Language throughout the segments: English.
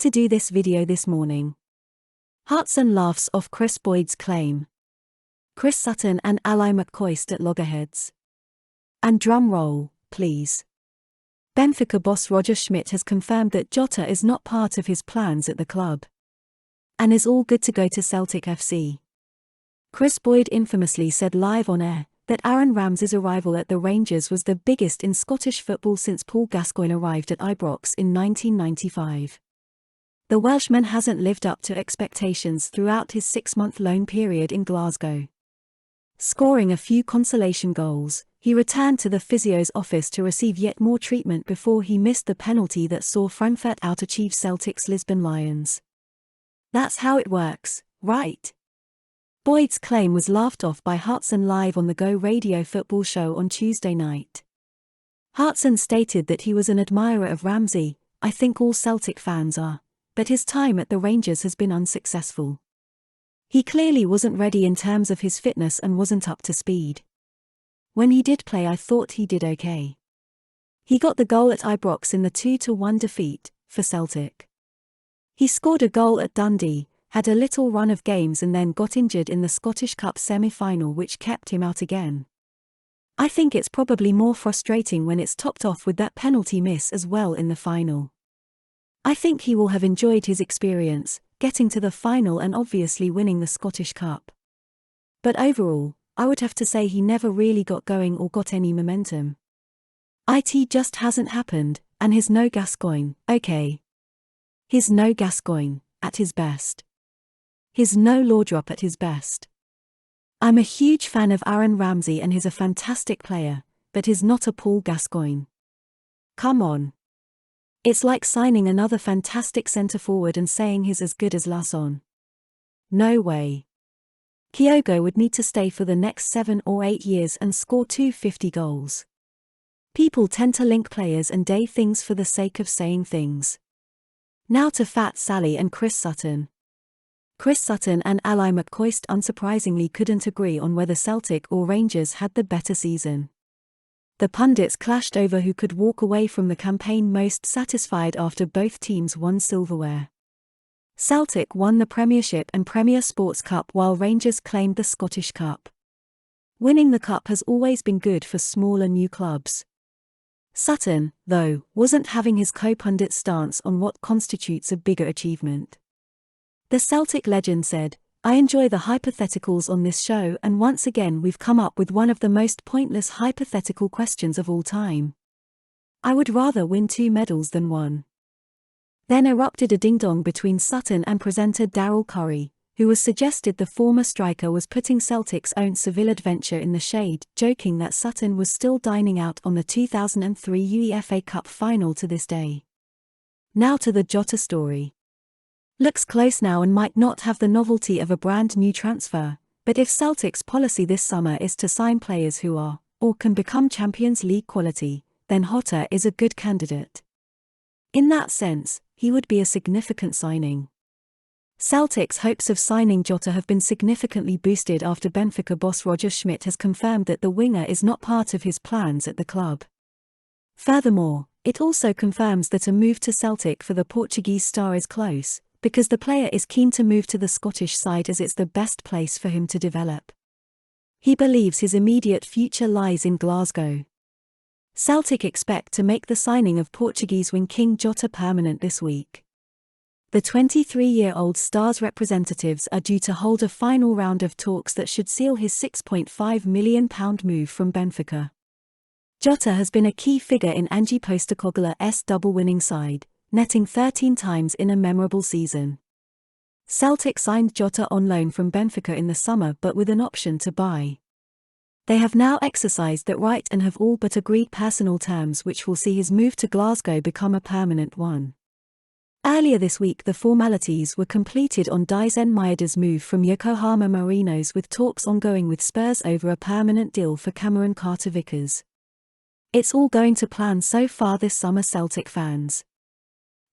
to do this video this morning. Hartson laughs off Kris Boyd's claim. Chris Sutton and ally McCoist at loggerheads. And drum roll, please. Benfica boss Roger Schmidt has confirmed that Jota is not part of his plans at the club. And is all good to go to Celtic FC. Kris Boyd infamously said live on air that Ramsey's arrival at the Rangers was the biggest in Scottish football since Paul Gascoigne arrived at Ibrox in 1995. The Welshman hasn't lived up to expectations throughout his 6-month loan period in Glasgow. Scoring a few consolation goals, he returned to the physio's office to receive yet more treatment before he missed the penalty that saw Frankfurt outachieve Celtic's Lisbon Lions. That's how it works, right? Boyd's claim was laughed off by Hartson live on the Go radio football show on Tuesday night. Hartson stated that he was an admirer of Ramsey, I think all Celtic fans are, but his time at the Rangers has been unsuccessful. He clearly wasn't ready in terms of his fitness and wasn't up to speed. When he did play I thought he did okay. He got the goal at Ibrox in the 2-1 defeat for Celtic. He scored a goal at Dundee, had a little run of games and then got injured in the Scottish Cup semi-final which kept him out again. I think it's probably more frustrating when it's topped off with that penalty miss as well in the final. I think he will have enjoyed his experience, getting to the final and obviously winning the Scottish Cup. But overall, I would have to say he never really got going or got any momentum. It just hasn't happened, and he's no Gascoigne, okay. He's no Gascoigne, at his best. He's no Laudrup at his best. I'm a huge fan of Ramsey and he's a fantastic player, but he's not a Paul Gascoigne. Come on. It's like signing another fantastic centre-forward and saying he's as good as Lasson. No way. Kyogo would need to stay for the next 7 or 8 years and score 250 goals. People tend to link players and day things for the sake of saying things. Now to Fat Sally and Chris Sutton. Chris Sutton and ally McCoist unsurprisingly couldn't agree on whether Celtic or Rangers had the better season. The pundits clashed over who could walk away from the campaign most satisfied after both teams won silverware. Celtic won the Premiership and Premier Sports Cup while Rangers claimed the Scottish Cup. Winning the cup has always been good for smaller new clubs. Sutton, though, wasn't having his co-pundit's stance on what constitutes a bigger achievement. The Celtic legend said, I enjoy the hypotheticals on this show and once again we've come up with one of the most pointless hypothetical questions of all time. I would rather win 2 medals than 1. Then erupted a ding-dong between Sutton and presenter Daryl Curry, who was suggested the former striker was putting Celtic's own Seville adventure in the shade, joking that Sutton was still dining out on the 2003 UEFA Cup final to this day. Now to the Jota story. Looks close now and might not have the novelty of a brand new transfer, but if Celtic's policy this summer is to sign players who are, or can become Champions League quality, then Jota is a good candidate. In that sense, he would be a significant signing. Celtic's hopes of signing Jota have been significantly boosted after Benfica boss Roger Schmidt has confirmed that the winger is not part of his plans at the club. Furthermore, it also confirms that a move to Celtic for the Portuguese star is close, because the player is keen to move to the Scottish side as it's the best place for him to develop. He believes his immediate future lies in Glasgow. Celtic expect to make the signing of Portuguese wing King Jota permanent this week. The 23-year-old star's representatives are due to hold a final round of talks that should seal his £6.5 million move from Benfica. Jota has been a key figure in Ange Postecoglou's double-winning side, netting 13 times in a memorable season. Celtic signed Jota on loan from Benfica in the summer but with an option to buy. They have now exercised that right and have all but agreed personal terms which will see his move to Glasgow become a permanent one. Earlier this week the formalities were completed on Daisen Maeda's move from Yokohama Marinos with talks ongoing with Spurs over a permanent deal for Cameron Carter-Vickers. It's all going to plan so far this summer, Celtic fans.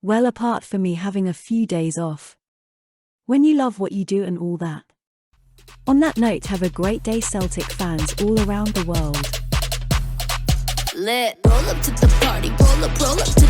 Well, apart from me having a few days off. When you love what you do and all that. On that note, have a great day, Celtic fans all around the world. Lit. Roll up to the party, roll up to